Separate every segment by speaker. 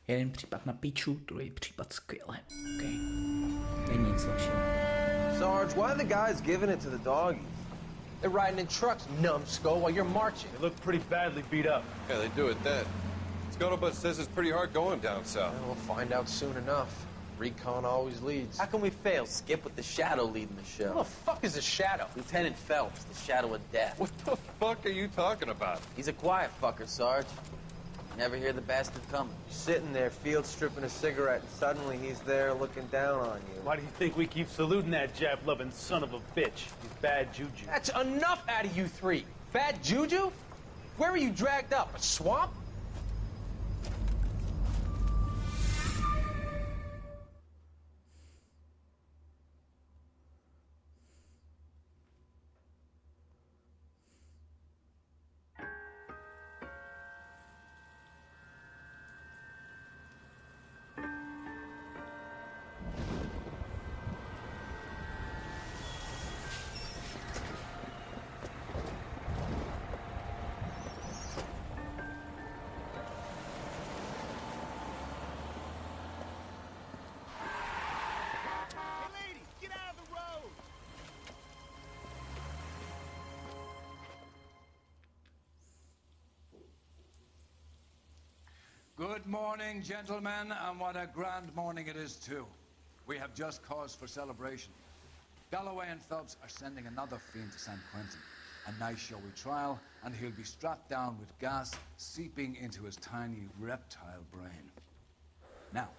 Speaker 1: Jeden případ na piču, druhý případ skvěle. Okay. Není nic lepšího.
Speaker 2: Sarge, why are the guys giving it to the doggies? They're riding in trucks, numbskull, while you're marching.
Speaker 3: They look pretty badly beat up.
Speaker 4: Yeah, they do it then. Scuttlebutt says it's pretty hard going down south.
Speaker 2: Yeah, we'll find out soon enough. Recon always leads. How can we fail, Skip, with the Shadow leading the show? Who the fuck is the Shadow? Lieutenant Phelps, the Shadow of Death.
Speaker 4: What the fuck are you talking about?
Speaker 2: He's a quiet fucker, Sarge. Never hear the bastard coming. You're sitting there, field stripping a cigarette, and suddenly he's there looking down on you.
Speaker 3: Why do you think we keep saluting that Jap-loving son of a bitch? He's bad juju.
Speaker 2: That's enough out of you three. Bad juju? Where were you dragged up? A swamp?
Speaker 5: Good morning, gentlemen, and what a grand morning it is, too. We have just cause for celebration. Galloway and Phelps are sending another fiend to San Quentin. A nice showy trial, and he'll be strapped down with gas seeping into his tiny reptile brain. Now,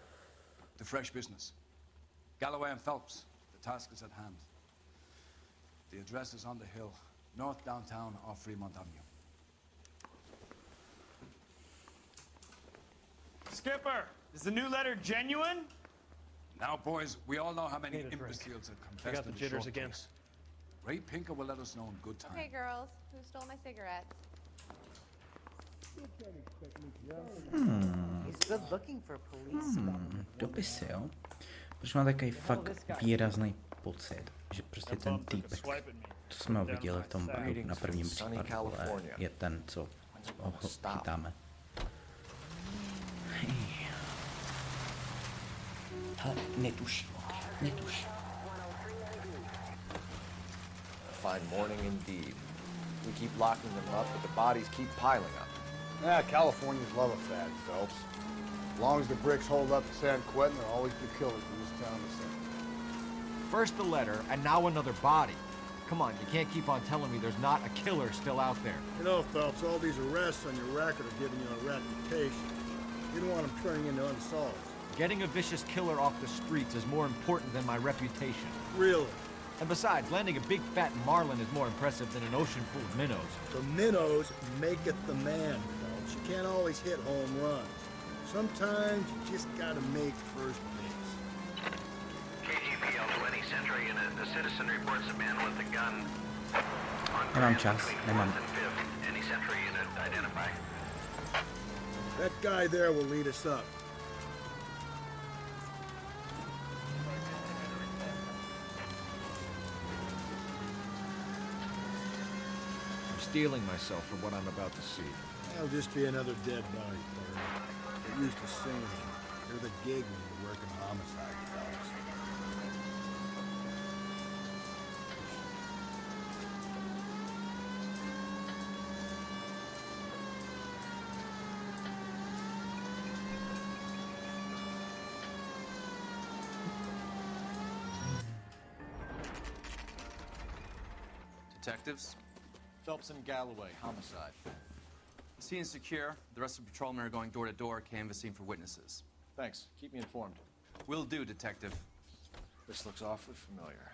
Speaker 5: the fresh business. Galloway and Phelps, the task is at hand. The address is on the hill, north downtown off Fremont Avenue.
Speaker 3: Skipper, is the new letter genuine?
Speaker 5: Now, boys, we all know how many imbeciles have confessed.
Speaker 3: I got the
Speaker 5: in a
Speaker 3: jitters
Speaker 5: short
Speaker 3: again.
Speaker 5: case. Ray Pinker will let us know in good time.
Speaker 6: Okay, girls, who stole my cigarettes?
Speaker 7: He's good looking for a policeman.
Speaker 1: Dopisy, jo? Protože mám takový fakt výrazný pocit, že prostě ten týpek, co jsme ho viděli v tom baru na prvním případu, je ten, co ho chytáme. Ale netuším, netuším.
Speaker 2: Fine morning indeed. We keep locking them up, but the bodies keep piling up.
Speaker 8: Yeah, Californians love a fad, Phelps. As long as the bricks hold up in San Quentin, there'll always be killers in this town to see.
Speaker 9: First the letter, and now another body. Come on, you can't keep on telling me there's not a killer still out there.
Speaker 8: You know, Phelps, all these arrests on your record are giving you a reputation. You don't want them turning into unsolved.
Speaker 9: Getting a vicious killer off the streets is more important than my reputation.
Speaker 8: Really?
Speaker 9: And besides, landing a big fat marlin is more impressive than an ocean full of minnows.
Speaker 8: The minnows make it the man, Phelps. You can't always hit home runs. Sometimes you just gotta make first base.
Speaker 10: KGPL 20 Central Unit. The citizen reports a man with a gun on
Speaker 1: Nemám čas, nemám.
Speaker 10: Any Central Unit identify.
Speaker 8: That guy there will lead us up.
Speaker 9: Steeling myself for what I'm about to see.
Speaker 8: That'll just be another dead body, Carter. They're used to seeing him. You're the gig when you work in homicide, Phelps.
Speaker 11: Detectives?
Speaker 9: Phelps and Galloway, homicide.
Speaker 11: Scene is secure. The rest of the patrolmen are going door to door, canvassing for witnesses.
Speaker 9: Thanks. Keep me informed.
Speaker 11: Will do, Detective.
Speaker 9: This looks awfully familiar.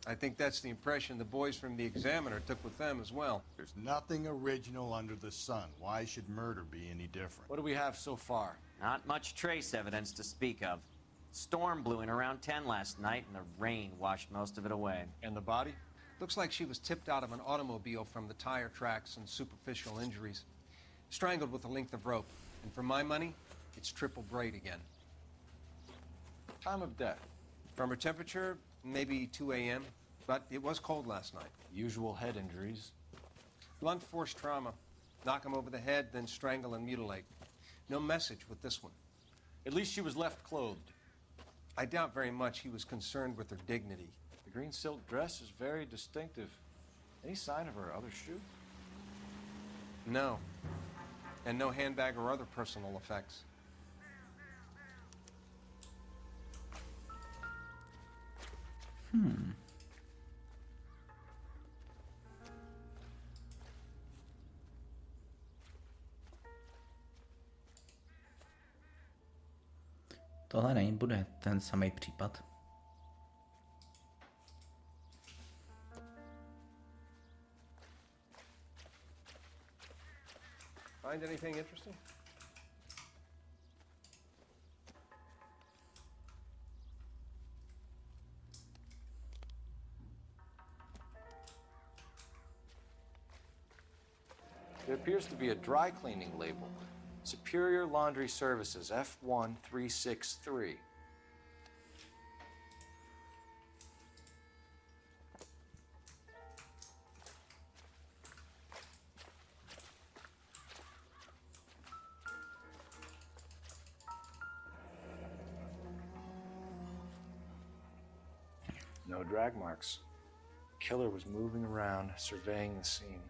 Speaker 4: I think that's the impression the boys from the Examiner took with them as well.
Speaker 8: There's nothing original under the sun. Why should murder be any different?
Speaker 9: What do we have so far?
Speaker 7: Not much trace evidence to speak of. Storm blew in around 10 last night, and the rain washed most of it away.
Speaker 9: And the body?
Speaker 4: Looks like she was tipped out of an automobile from the tire tracks and superficial injuries. Strangled with a length of rope. And for my money, it's triple braid again.
Speaker 9: Time of death?
Speaker 4: From her temperature, maybe 2 a.m., but it was cold last night.
Speaker 9: Usual head injuries?
Speaker 4: Blunt force trauma. Knock him over the head, then strangle and mutilate. No message with this one.
Speaker 9: At least she was left clothed.
Speaker 4: I doubt very much he was concerned with her dignity.
Speaker 9: The green silk dress is very distinctive. Any sign of her other shoe?
Speaker 4: No. And no handbag or other personal effects.
Speaker 1: Tohle nebude ten samý případ.
Speaker 4: Find anything interesting?
Speaker 9: There appears to be a dry cleaning label. Superior Laundry Services, F1363. No drag marks. Killer was moving around, surveying the scene.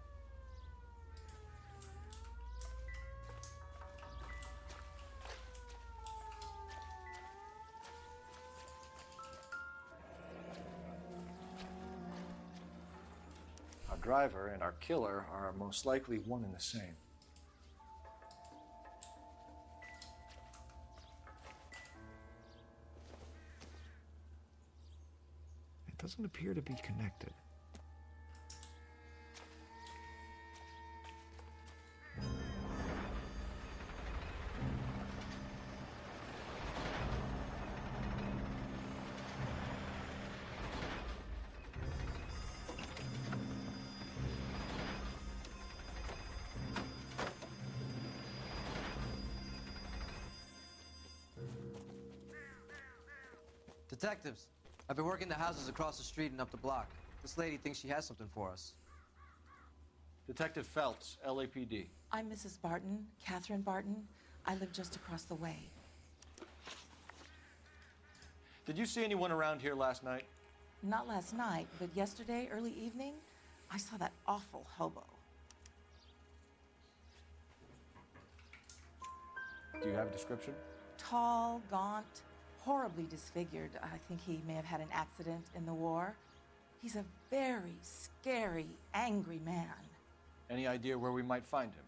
Speaker 9: Our driver and our killer are most likely one and the same. It doesn't appear to be connected.
Speaker 2: Detectives, I've been working the houses across the street and up the block. This lady thinks she has something for us.
Speaker 9: Detective Phelps, LAPD.
Speaker 12: I'm Mrs. Barton, Catherine Barton. I live just across the way.
Speaker 9: Did you see anyone around here last night?
Speaker 12: Not last night, but yesterday, early evening, I saw that awful hobo.
Speaker 9: Do you have a description?
Speaker 12: Tall, gaunt, horribly disfigured. I think he may have had an accident in the war. He's a very scary, angry man.
Speaker 9: Any idea where we might find him?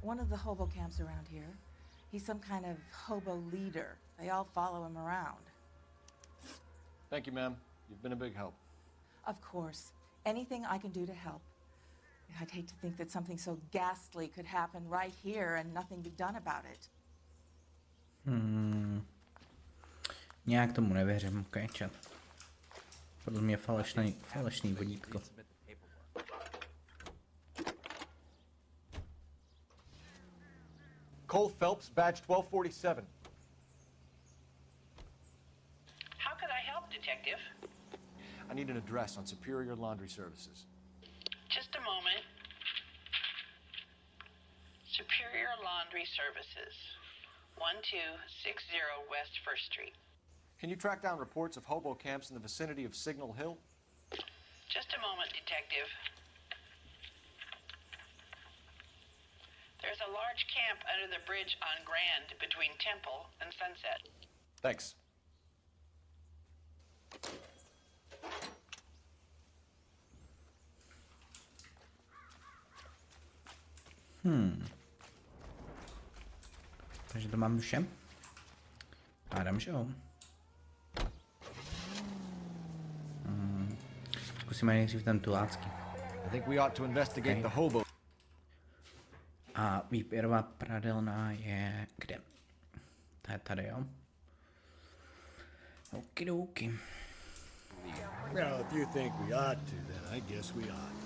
Speaker 12: One of the hobo camps around here. He's some kind of hobo leader. They all follow him around.
Speaker 9: Thank you, ma'am. You've been a big help.
Speaker 12: Of course. Anything I can do to help. I'd hate to think that something so ghastly could happen right here and nothing be done about it.
Speaker 1: Nějak tomu nevěřím, ok, chat. Podle mě falešný vodítko.
Speaker 9: Cole Phelps, badge 1247.
Speaker 10: How could I help, Detective?
Speaker 9: I need an address on Superior Laundry Services.
Speaker 10: Just a moment. Superior Laundry Services, 1260 West 1st Street.
Speaker 9: Can you track down reports of hobo camps in the vicinity of Signal Hill?
Speaker 10: Just a moment, Detective. There's a large camp under the bridge on Grand between Temple and Sunset.
Speaker 9: Thanks.
Speaker 1: Takže to mám vše. Hádám, že jo. Zkusíme nejdřív ten tulácký.
Speaker 9: I think we ought to investigate the hobo.
Speaker 1: A výběrová pradelna je kde? To je tady, jo? Okidoki.
Speaker 8: Well, if you think we ought to, then I guess we ought.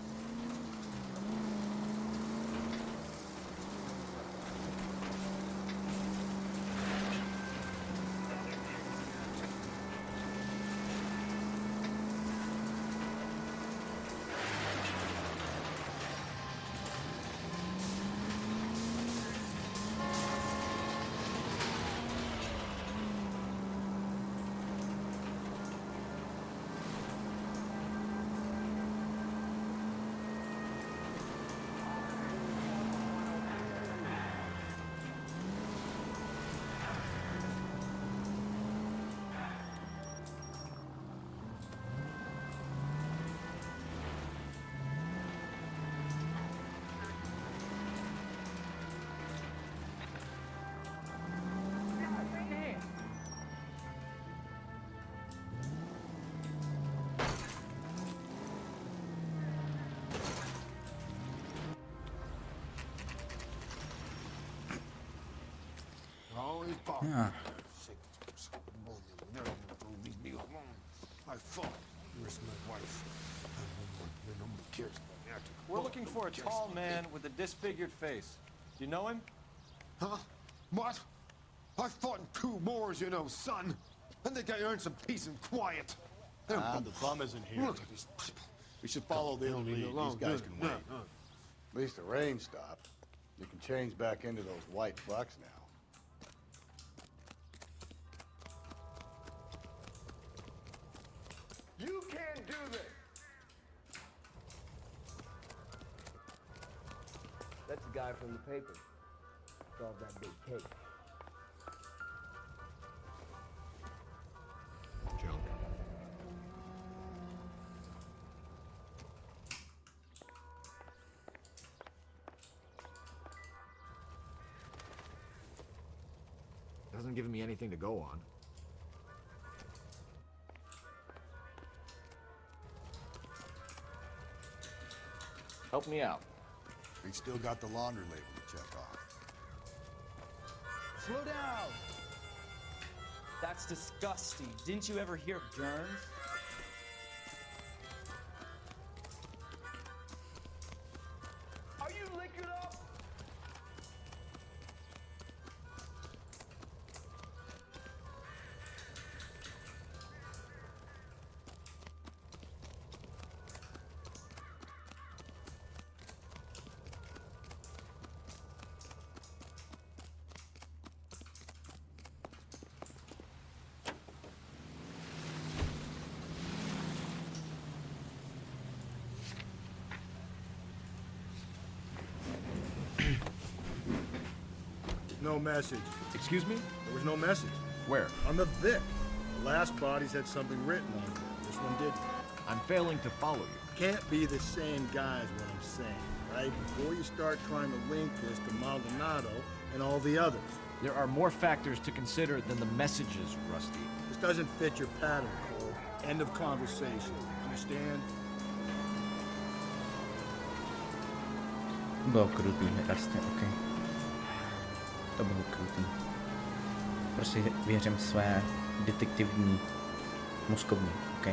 Speaker 1: Yeah.
Speaker 9: We're looking for a tall man with a disfigured face. Do you know him?
Speaker 13: Huh? What? I fought in 2 wars, you know, son. I think I earned some peace and quiet.
Speaker 8: The bum isn't here.
Speaker 13: Look at these people.
Speaker 8: We should follow the lead. These guys can wait.
Speaker 14: At least the rain stopped. You can change back into those white bucks now.
Speaker 13: You can't do this.
Speaker 15: That's the guy from the paper. Solved that big case.
Speaker 9: Junk. Hasn't given me anything to go on. Help me out.
Speaker 14: We still got the laundry label to check off.
Speaker 15: Slow down! That's disgusting. Didn't you ever hear of germs?
Speaker 13: Are you liquored up?
Speaker 8: No message.
Speaker 9: Excuse me?
Speaker 8: There was no message.
Speaker 9: Where?
Speaker 8: On the Vic. The last bodies had something written on them. This one didn't.
Speaker 9: I'm failing to follow you.
Speaker 8: Can't be the same guy is what I'm saying, right? Before you start trying to link this to Maldonado and all the others.
Speaker 9: There are more factors to consider than the messages, Rusty.
Speaker 8: This doesn't fit your pattern, Cole. End of conversation. Understand?
Speaker 1: Bylo krutý, jasně, ok. To bylo krutý. Prostě věřím své detektivní mozkovně, ok?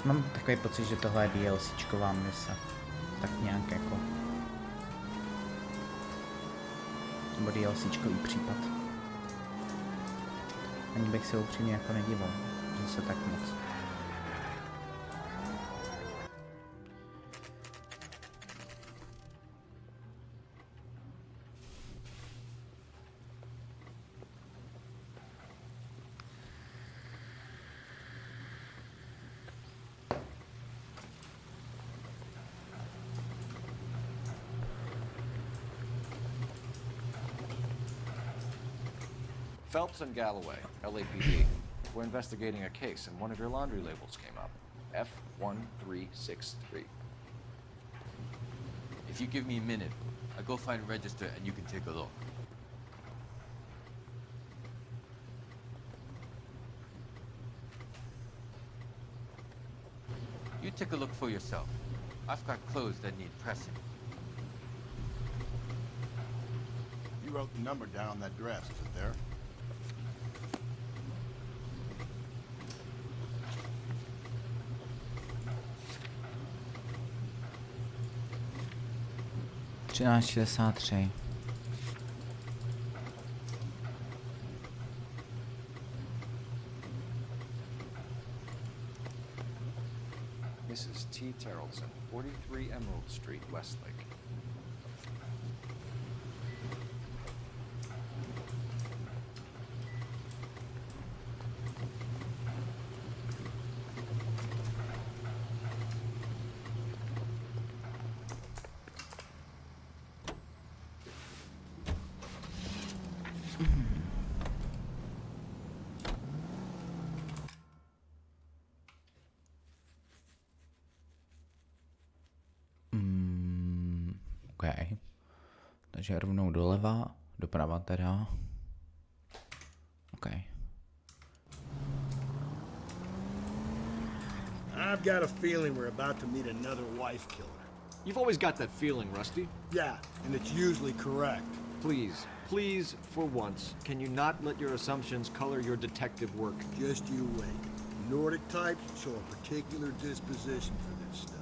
Speaker 1: Mám takový pocit, že tohle je DLCčková mise. Tak nějak jako. Nebo DLCčkový případ. Ani bych se upřímně jako nedíval. Zase tak moc.
Speaker 9: Phelps and Galloway, LAPD. We're investigating a case and one of your laundry labels came up. F1363.
Speaker 2: If you give me a minute, I'll go find a register and you can take a look. You take a look for yourself. I've got clothes that need pressing.
Speaker 14: You wrote the number down on that dress, is it there?
Speaker 1: $13.63.
Speaker 9: Mrs. T. Terrellson, 43 Emerald Street, Westlake.
Speaker 1: OK. Takže rovnou doleva, doprava teda. OK.
Speaker 8: I've got a feeling we're about to meet another wife killer.
Speaker 9: You've always got that feeling, Rusty.
Speaker 8: Yeah, and it's usually correct.
Speaker 9: Please, please, for once, can you not let your assumptions color your detective work?
Speaker 8: Just you wait. Nordic types show a particular disposition for this stuff.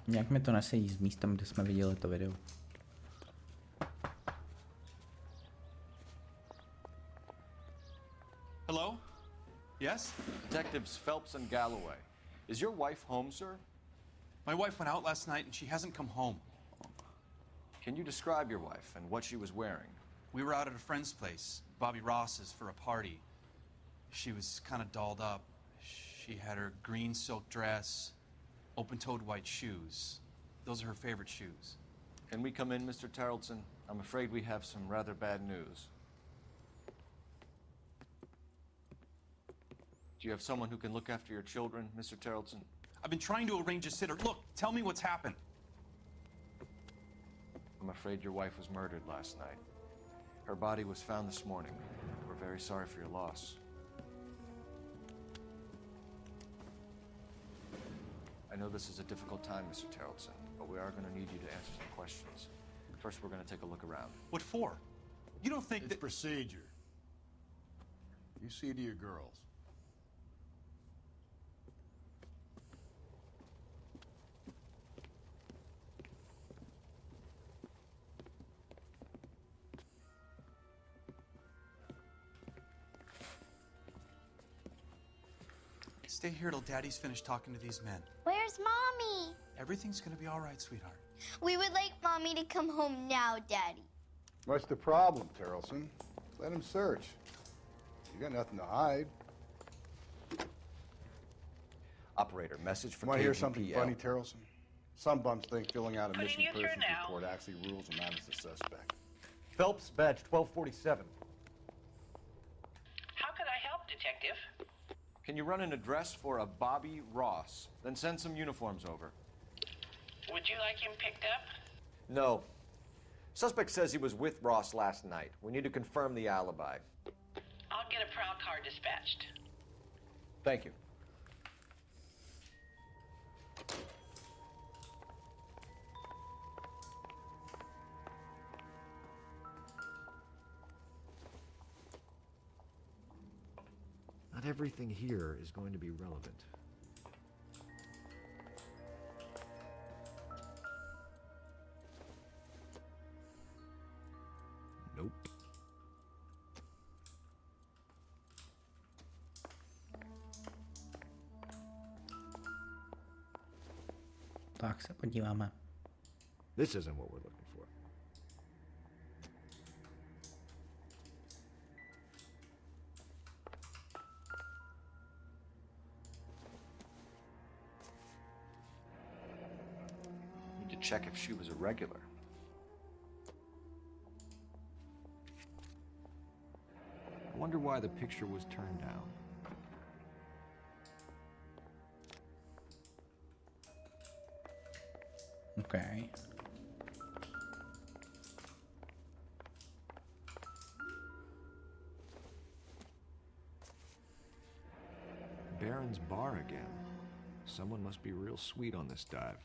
Speaker 1: Nějak mi to nesedí s místem, kde jsme viděli to video.
Speaker 11: Hello? Yes?
Speaker 16: Detectives Phelps and Galloway. Is your wife home, sir?
Speaker 11: My wife went out last night and she hasn't come home.
Speaker 16: Can you describe your wife and what she was wearing?
Speaker 11: We were out at a friend's place, Bobby Ross's, for a party. She was kind of dolled up. She had her green silk dress, open-toed white shoes. Those are her favorite shoes.
Speaker 16: Can we come in, Mr. Tarleton? I'm afraid we have some rather bad news. Do you have someone who can look after your children, Mr. Tarleton?
Speaker 11: I've been trying to arrange a sitter. Look, tell me what's happened.
Speaker 16: I'm afraid your wife was murdered last night. Her body was found this morning. We're very sorry for your loss. I know this is a difficult time, Mr. Tarleton, but we are going to need you to answer some questions. First, we're going to take a look around.
Speaker 11: What for? You don't think
Speaker 14: It's
Speaker 11: that...
Speaker 14: procedure. You see to your girls.
Speaker 11: Stay here till Daddy's finished talking to these men.
Speaker 17: Where's Mommy?
Speaker 11: Everything's gonna be all right, sweetheart.
Speaker 17: We would like Mommy to come home now, Daddy.
Speaker 14: What's the problem, Tarleton? Let him search. You got nothing to hide.
Speaker 16: Operator, message from
Speaker 14: Want to hear
Speaker 16: KGPL.
Speaker 14: something funny, Tarleton? Some bums think filling out a missing persons report actually rules them out as a suspect.
Speaker 9: Phelps, badge 1247.
Speaker 10: How can I help, Detective?
Speaker 16: Can you run an address for a Bobby Ross? Then send some uniforms over.
Speaker 10: Would you like him picked up?
Speaker 16: No. Suspect says he was with Ross last night. We need to confirm the alibi.
Speaker 10: I'll get a prowl car dispatched.
Speaker 16: Thank you.
Speaker 9: Not everything here is going to be relevant. Nope.
Speaker 1: Tak se podíváme.
Speaker 9: This isn't what we're looking for.
Speaker 16: Need to check if she was a regular.
Speaker 9: I wonder why the picture was turned down.
Speaker 1: Okay.
Speaker 9: Baron's bar again. Someone must be real sweet on this dive.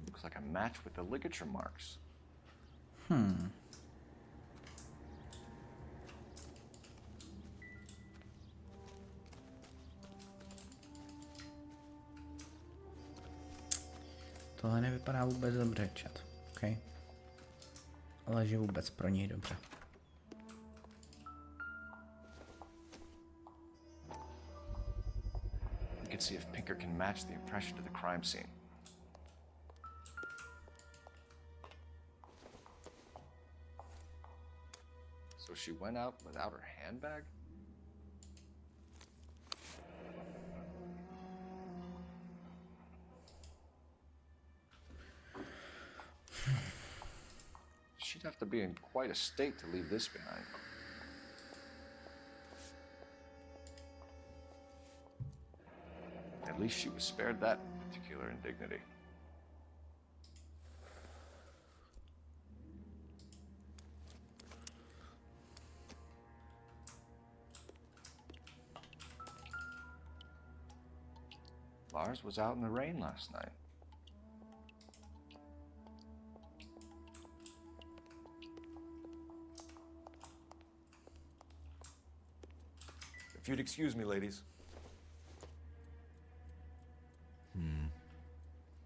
Speaker 16: Looks like a match with the ligature marks.
Speaker 1: Tohle nevypadá vůbec dobře, chat. Okay? Ale že vůbec pro něj dobře.
Speaker 16: We could see if Pinker can match the impression to the crime scene. So she went out without her handbag? She'd have to be in quite a state to leave this behind. At least she was spared that particular indignity. Lars was out in the rain last night.
Speaker 9: If you'd excuse me, ladies.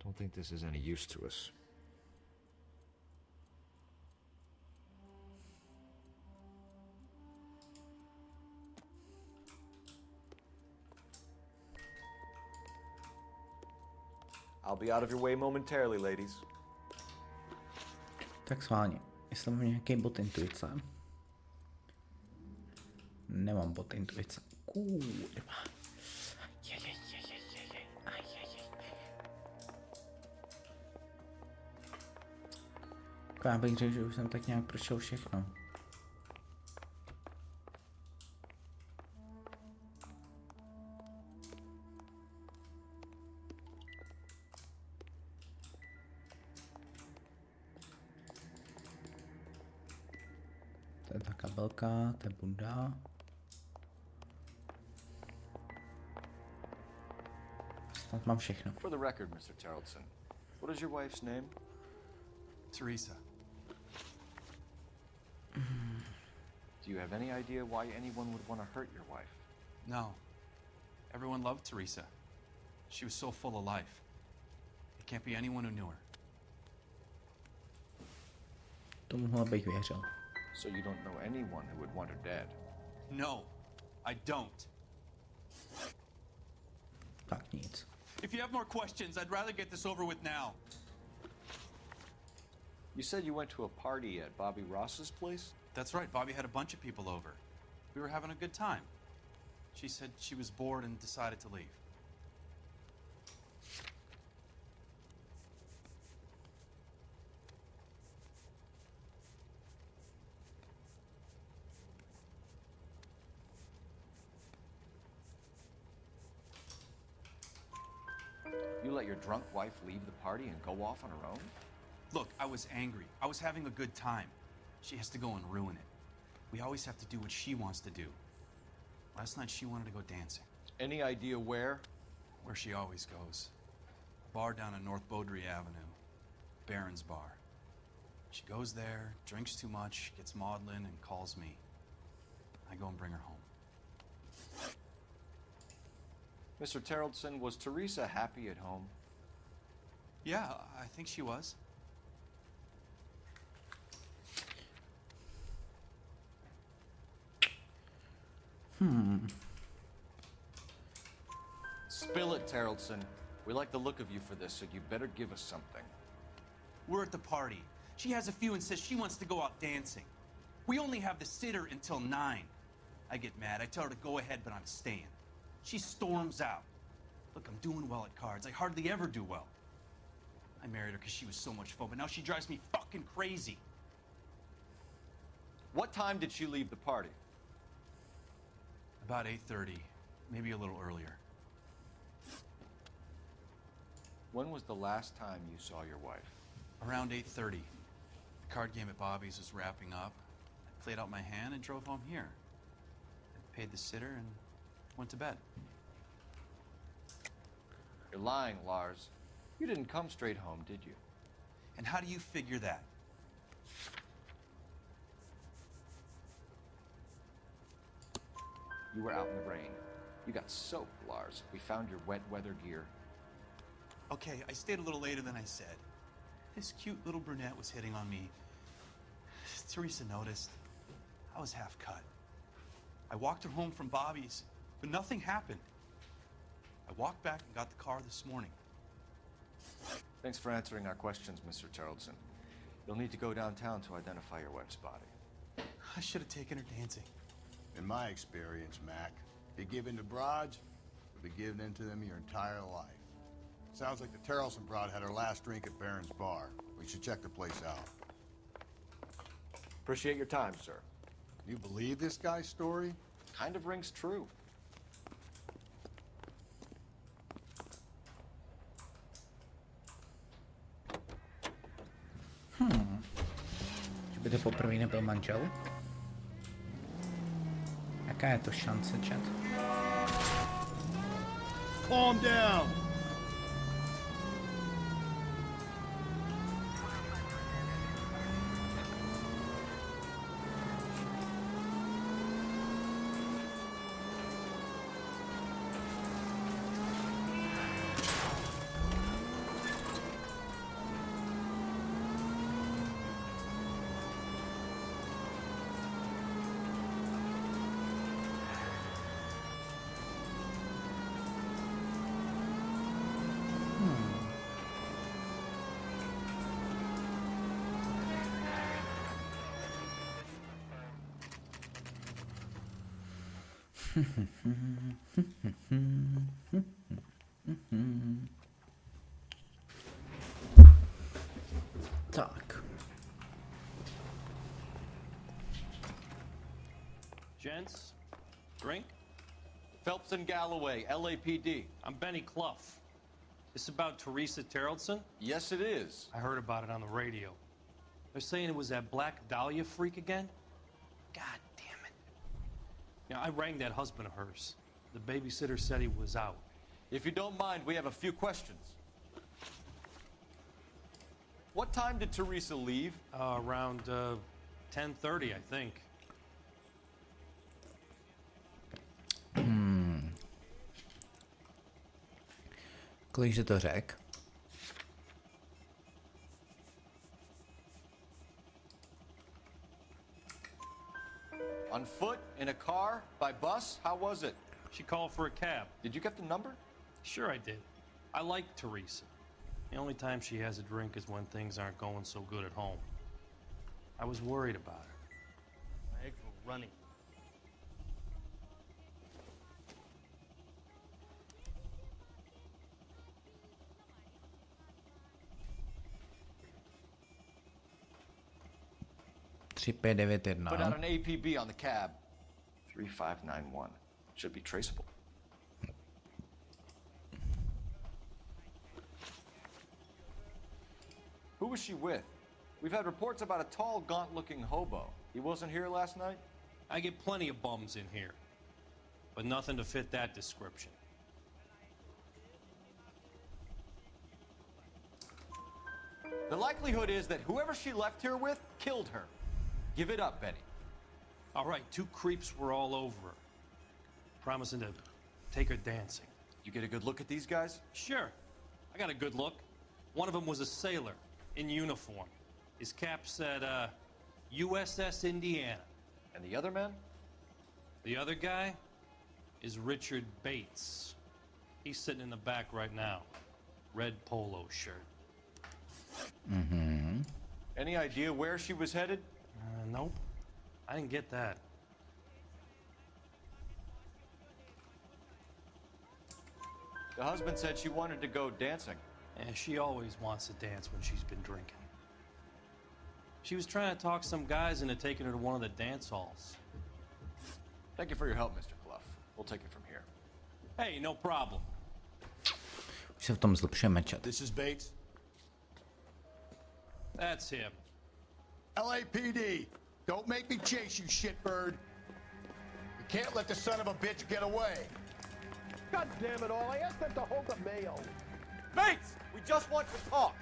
Speaker 16: Don't think this is any use to us.
Speaker 9: I'll be out of your way momentarily, ladies.
Speaker 1: Tak schválně. Jestli mám nějaký bot intuice. Nemám bot intuice. Kurva. Já bych řekl, že už jsem tak nějak prošel všechno. To je ta kabelka, to je bunda. Snad mám všechno.
Speaker 16: For the record, Mr. Tarleton, what is your wife's name?
Speaker 11: Teresa.
Speaker 16: Do you have any idea why anyone would want to hurt your wife?
Speaker 11: No. Everyone loved Teresa. She was so full of life. It can't be anyone who knew her.
Speaker 1: Tomuhle bych věřil.
Speaker 16: So you don't know anyone who would want her dead?
Speaker 11: No, I don't.
Speaker 1: Tak nic.
Speaker 11: If you have more questions, I'd rather get this over with now.
Speaker 16: You said you went to a party at Bobby Ross's place?
Speaker 11: That's right, Bobby had a bunch of people over. We were having a good time. She said she was bored and decided to leave.
Speaker 16: You let your drunk wife leave the party and go off on her own?
Speaker 11: Look, I was angry. I was having a good time. She has to go and ruin it. We always have to do what she wants to do. Last night she wanted to go dancing.
Speaker 16: Any idea where?
Speaker 11: Where she always goes. A bar down on North Beaudry Avenue. Baron's Bar. She goes there, drinks too much, gets maudlin, and calls me. I go and bring her home.
Speaker 16: Mr. Tarleton, was Teresa happy at home?
Speaker 11: Yeah, I think she was.
Speaker 16: Spill it, Tarleton. We like the look of you for this, so you better give us something.
Speaker 11: We're at the party. She has a few and says she wants to go out dancing. We only have the sitter until 9. I get mad. I tell her to go ahead, but I'm staying. She storms out. Look, I'm doing well at cards. I hardly ever do well. I married her because she was so much fun, but now she drives me fucking crazy.
Speaker 16: What time did she leave the party?
Speaker 11: About 8:30, maybe a little earlier.
Speaker 16: When was the last time you saw your wife?
Speaker 11: Around 8:30. The card game at Bobby's was wrapping up. I played out my hand and drove home here. I paid the sitter and went to bed.
Speaker 16: You're lying, Lars. You didn't come straight home, did you?
Speaker 11: And how do you figure that?
Speaker 16: You were out in the rain. You got soaked, Lars. We found your wet weather gear.
Speaker 11: Okay, I stayed a little later than I said. This cute little brunette was hitting on me. Teresa noticed. I was half cut. I walked her home from Bobby's, but nothing happened. I walked back and got the car this morning.
Speaker 16: Thanks for answering our questions, Mr. Tarleton. You'll need to go downtown to identify your wife's body.
Speaker 11: I should have taken her dancing.
Speaker 14: In my experience, Mac, if you give in to broads, you'll be giving in to them your entire life. Sounds like the Tarleton broad had her last drink at Barron's Bar. We should check the place out.
Speaker 16: Appreciate your time, sir.
Speaker 14: You believe this guy's story?
Speaker 16: Kind of rings true.
Speaker 1: Že by to poprvé nebyl manžel? Jaká je to šance, chat?
Speaker 8: Calm down!
Speaker 1: Tak.
Speaker 18: Gents, drink?
Speaker 9: Phelps and Galloway, LAPD.
Speaker 18: I'm Benny Clough. This about Teresa Tarleton?
Speaker 9: Yes, it is.
Speaker 18: I heard about it on the radio. They're saying it was that Black Dahlia freak again? God damn it. Now, I rang that husband of hers. The babysitter said he was out.
Speaker 9: If you don't mind, we have a few questions. What time did Teresa leave?
Speaker 18: Around 10:30, I think.
Speaker 1: Kolik jsi to řekl?
Speaker 9: On foot, in a car, by bus? How was it?
Speaker 18: She called for a cab.
Speaker 9: Did you get the number?
Speaker 18: Sure I did. I like Teresa. The only time she has a drink is when things aren't going so good at home. I was worried about her.
Speaker 3: My eggs were running.
Speaker 16: Put out an APB on the cab. 3591. Should be traceable. Who was she with? We've had reports about a tall, gaunt-looking hobo. He wasn't here last night?
Speaker 18: I get plenty of bums in here, but nothing to fit that description.
Speaker 9: The likelihood is that whoever she left here with killed her. Give it up, Benny.
Speaker 18: All right, 2 creeps were all over her, promising to take her dancing.
Speaker 16: You get a good look at these guys?
Speaker 18: Sure. I got a good look. One of them was a sailor in uniform. His cap said, USS Indiana.
Speaker 16: And the other man?
Speaker 18: The other guy is Richard Bates. He's sitting in the back right now. Red polo shirt.
Speaker 1: Mm-hmm.
Speaker 9: Any idea where she was headed?
Speaker 18: Nope. I didn't get that.
Speaker 16: The husband said she wanted to go dancing.
Speaker 18: Yeah, she always wants to dance when she's been drinking. She was trying to talk some guys into taking her to one of the dance halls.
Speaker 16: Thank you for your help, Mr. Clough. We'll take it from here.
Speaker 18: Hey, no problem.
Speaker 1: Už se v tom zlepšujeme, chat.
Speaker 13: This is Bates.
Speaker 18: That's him.
Speaker 13: LAPD, don't make me chase you, shitbird. You can't let the son of a bitch get away.
Speaker 3: God damn it all, I asked them to hold the mail.
Speaker 9: Bates, we just want to talk.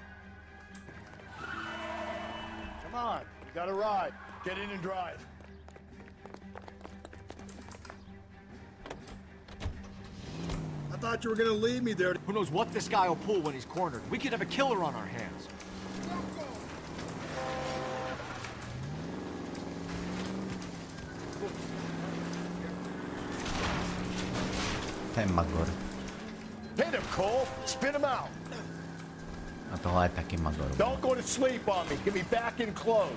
Speaker 13: Come on, we got a ride. Get in and drive.
Speaker 8: I thought thought you were gonna leave me there.
Speaker 9: Who knows what this guy will pull when he's cornered? We could have a killer on our hands.
Speaker 1: Ten Magor.
Speaker 13: Hit him, Cole. Spin him out.
Speaker 1: A tohle je taky Magor.
Speaker 13: Don't go to sleep on me. Get me back in close.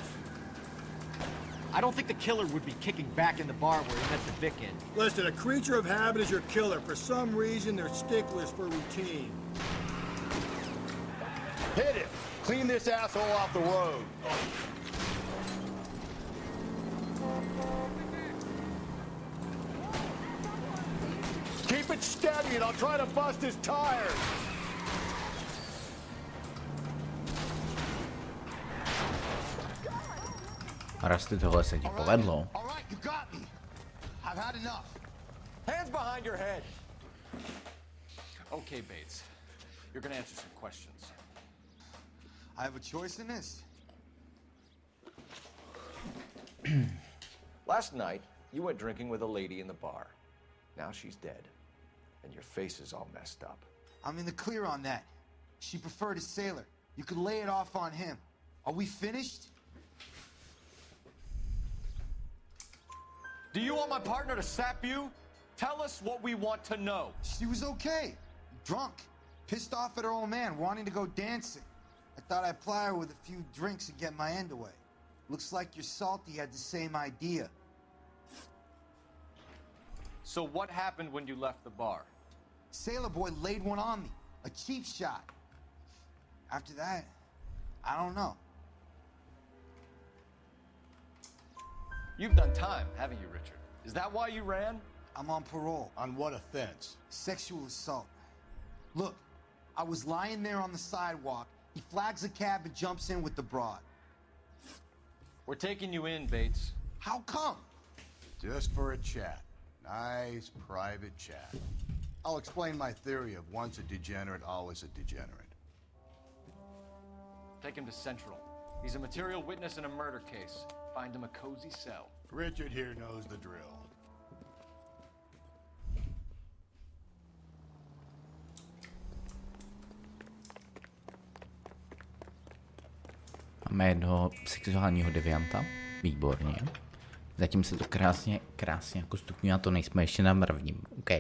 Speaker 9: I don't think the killer would be kicking back in the bar where he met the Vic in.
Speaker 8: Listen, a creature of habit is your killer. For some reason, they're sticklers for routine.
Speaker 13: Hit him. Clean this asshole off the road. Keep it steady and I'll try to bust his tires.
Speaker 1: Rasty, tohle se ti povedlo.
Speaker 13: All right, you got me. I've had enough.
Speaker 16: Hands behind your head. Okay, Bates. You're gonna answer some questions.
Speaker 13: I have a choice in this.
Speaker 16: Last night, you went drinking with a lady in the bar. Now she's dead. And your face is all messed up.
Speaker 19: I'm in the clear on that. She preferred a sailor. You could lay it off on him. Are we finished?
Speaker 16: Do you want my partner to sap you? Tell us what we want to know.
Speaker 19: She was okay. Drunk. Pissed off at her old man, wanting to go dancing. I thought I'd ply her with a few drinks and get my end away. Looks like your salty had the same idea.
Speaker 16: So what happened when you left the bar?
Speaker 19: Sailor boy laid one on me. A cheap shot. After that, I don't know.
Speaker 16: You've done time, haven't you, Richard? Is that why you ran?
Speaker 19: I'm on parole.
Speaker 13: On what offense?
Speaker 19: Sexual assault. Look, I was lying there on the sidewalk. He flags a cab and jumps in with the broad.
Speaker 16: We're taking you in, Bates.
Speaker 19: How come?
Speaker 14: Just for a chat. Nice private chat. I'll explain my theory of once a degenerate, always a degenerate.
Speaker 16: Take him to Central. He's a material witness in a murder case. Find him a cozy cell.
Speaker 14: Richard here knows the drill.
Speaker 1: Máme jednoho sexuálního devianta. Výborně. Zatím se to krásně jako stupňuje a to nejsme ještě na prvním. OK.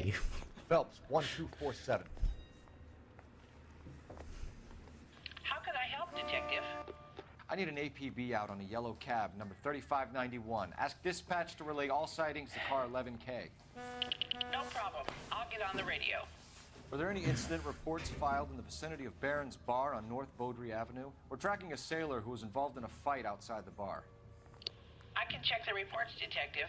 Speaker 9: Phelps, 1247.
Speaker 10: How can I help, Detective?
Speaker 16: I need an APB out on a yellow cab, number 3591. Ask dispatch to relay all sightings to car 11K.
Speaker 10: No problem. I'll get on the radio.
Speaker 16: Were there any incident reports filed in the vicinity of Barron's Bar on North Beaudry Avenue? We're tracking a sailor who was involved in a fight outside the bar.
Speaker 10: I can check the reports, Detective.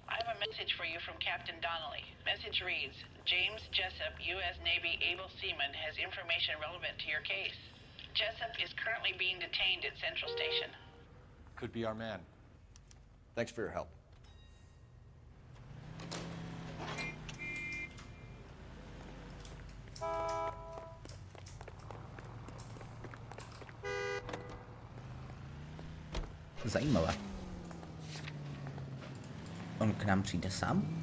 Speaker 10: I have a message for you from Captain Donnelly. Message reads, James Jessup, U.S. Navy able seaman, has information relevant to your case. Jessup is currently being detained at Central Station.
Speaker 16: Could be our man. Thanks for your help.
Speaker 1: Zajímavé. On k nám přijde sám?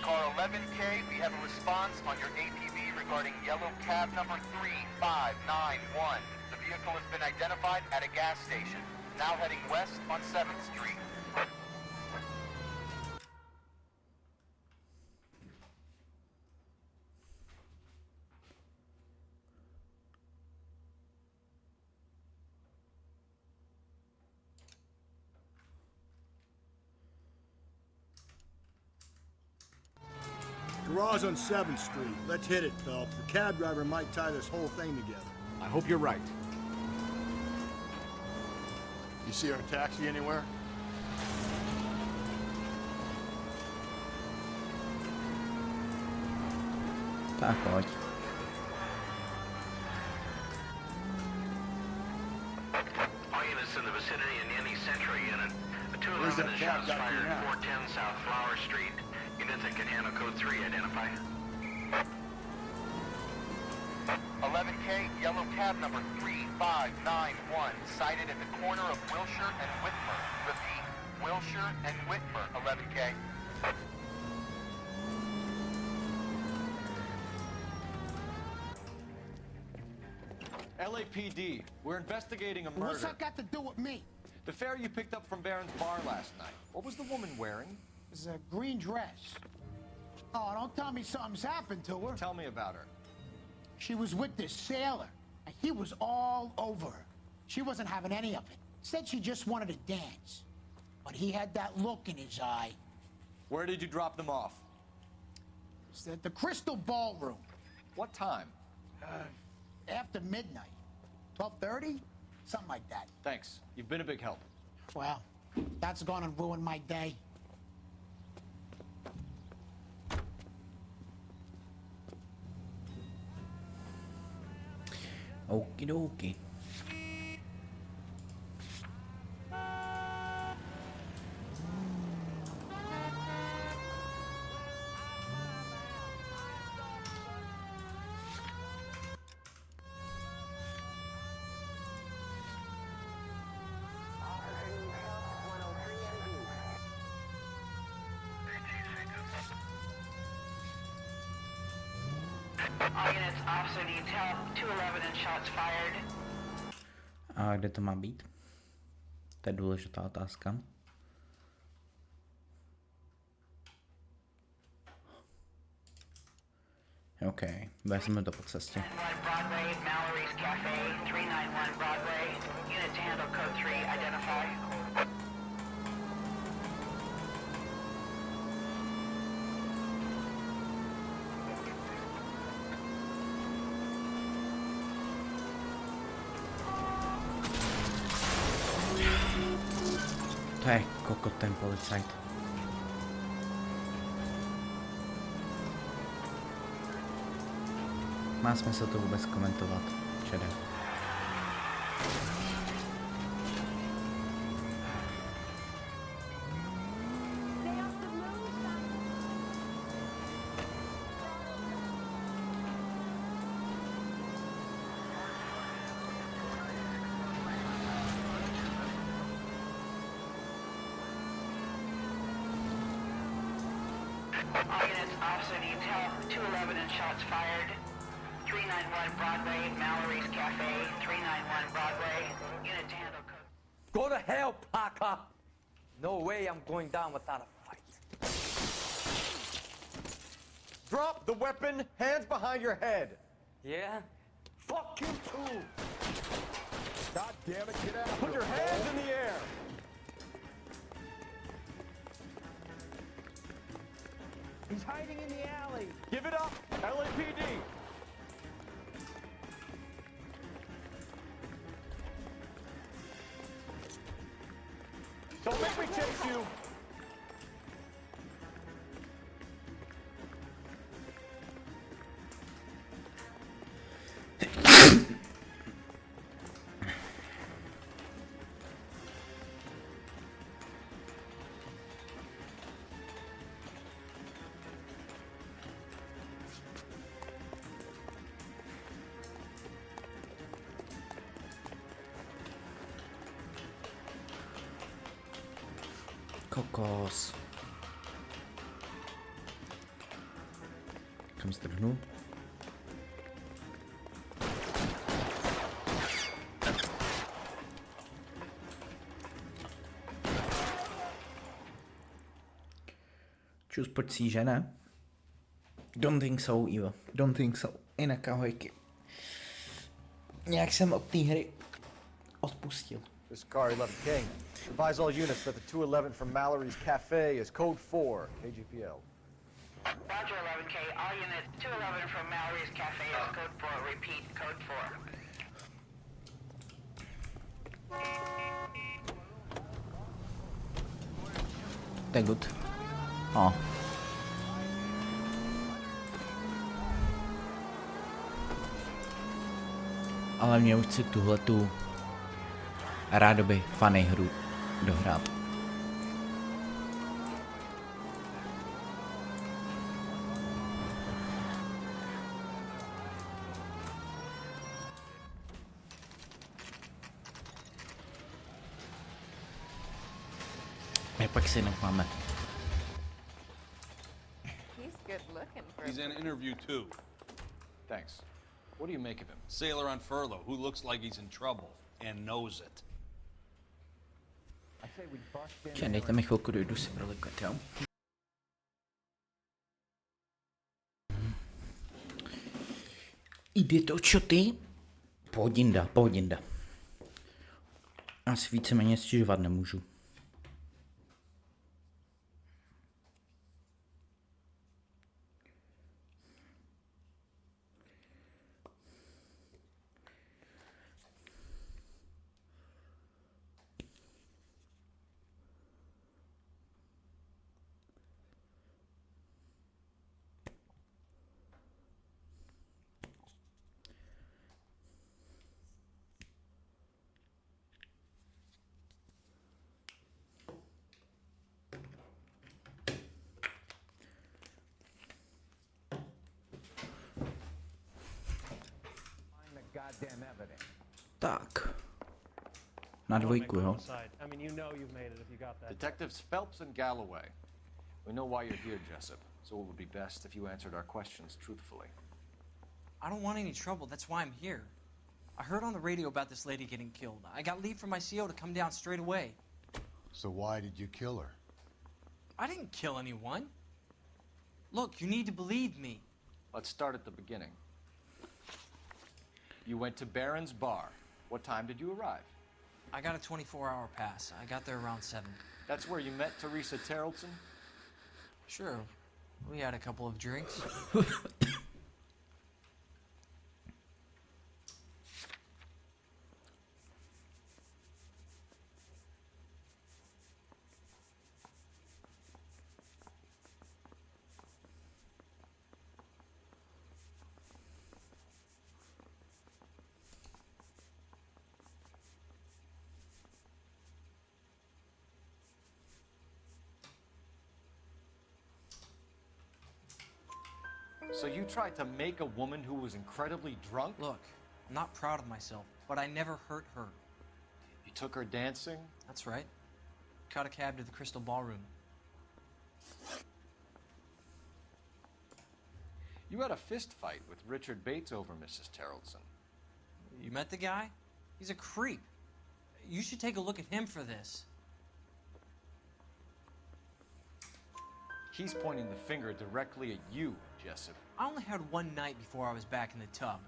Speaker 20: Car 11K, we have a response on your APB regarding yellow cab number 3591. The vehicle has been identified at a gas station, now heading west on 7th Street.
Speaker 8: Garage on 7th Street. Let's hit it, Phelps. The cab driver might tie this whole thing together.
Speaker 9: I hope you're right.
Speaker 14: You see our taxi anywhere?
Speaker 1: Tak pojď.
Speaker 10: All units in the vicinity in any Central unit. A 211 is shots fired at 410 South Flower Street. Units that can handle code 3 identify.
Speaker 20: 11K, yellow cab number 3591, sighted at the corner of Wilshire and Whitmer. Repeat, Wilshire and Whitmer, 11K. K.
Speaker 16: LAPD, we're investigating a murder.
Speaker 13: What's that got to do with me?
Speaker 16: The fare you picked up from Barron's bar last night. What was the woman wearing?
Speaker 13: It was a green dress. Oh, don't tell me something's happened to her.
Speaker 16: Tell me about her.
Speaker 13: She was with this sailor, and he was all over her. She wasn't having any of it. Said she just wanted to dance. But he had that look in his eye.
Speaker 16: Where did you drop them off?
Speaker 13: It's at the Crystal Ballroom.
Speaker 16: What time?
Speaker 13: After midnight. 12:30? Something like that.
Speaker 16: Thanks. You've been a big help.
Speaker 13: Well, that's gone and ruined my day.
Speaker 1: Okie dokie.
Speaker 10: All units, officer detail, 211 and shots fired.
Speaker 1: A kde to má být? To je důležitá otázka. OK, vezmeme to po cestě.
Speaker 10: Broadway, Mallory's Cafe, 391 Broadway. Unit to handle code 3, identify.
Speaker 1: To je kokot ten policajt. Má smysl to vůbec komentovat, čede.
Speaker 10: All units, officer detail, 211 and shots fired. 391 Broadway, Mallory's Cafe, 391 Broadway. Unit to handle code.
Speaker 2: Go to hell, Parker! No way I'm going down without a fight.
Speaker 16: Drop the weapon, hands behind your head.
Speaker 2: Yeah? Fuck you too!
Speaker 14: God damn it, get out!
Speaker 16: Put your hands in the air.
Speaker 15: He's hiding in the alley.
Speaker 16: Give it up, LAPD. Don't make me chase you.
Speaker 1: Kokos. Kam strhnu? Čus, pojď si, že ne? Don't think so, Ivo. Don't think so. Jinak ahojky. Nějak jsem od té hry odpustil.
Speaker 9: This car 11K. Advise all units that the 211 from Mallory's Cafe is code 4, KGPL.
Speaker 10: Roger 11K, all units, 211 from Mallory's Cafe is code 4. Repeat, code 4.
Speaker 1: To je good. Oh. Ale mě už chci tuhletu rádoby funny hru dohrát. A pak si jinak máme
Speaker 11: He's in an interview too.
Speaker 16: Thanks. What do you make of him?
Speaker 11: Sailor on furlough who looks like he's in trouble and knows it.
Speaker 1: Čekaj, dejte mi chvilku, dojdu si prolikat, jo? Jde to, čo ty? Pohodinda, pohodinda. Asi víceméně stěžovat nemůžu. Tak. Na dvojku, jo?
Speaker 16: Detectives Phelps and Galloway. We know why you're here, Jessup, so it would be best if you answered our questions truthfully.
Speaker 15: I don't want any trouble. That's why I'm here. I heard on the radio about this lady getting killed. I got leave from my CO to come down straight away.
Speaker 14: So why did you kill her?
Speaker 15: I didn't kill anyone. Look, you need to believe me.
Speaker 16: Let's start at the beginning. You went to Barron's Bar. What time did you arrive?
Speaker 15: I got a 24-hour pass. I got there around 7.
Speaker 16: That's where you met Teresa Terrelson?
Speaker 15: Sure. We had a couple of drinks.
Speaker 16: So you tried to make a woman who was incredibly drunk?
Speaker 15: Look, I'm not proud of myself, but I never hurt her.
Speaker 16: You took her dancing?
Speaker 15: That's right. Caught a cab to the Crystal Ballroom.
Speaker 16: You had a fist fight with Richard Bates over Mrs. Terrelson.
Speaker 15: You met the guy? He's a creep. You should take a look at him for this.
Speaker 16: He's pointing the finger directly at you, Jessup.
Speaker 15: I only had one night before I was back in the tub.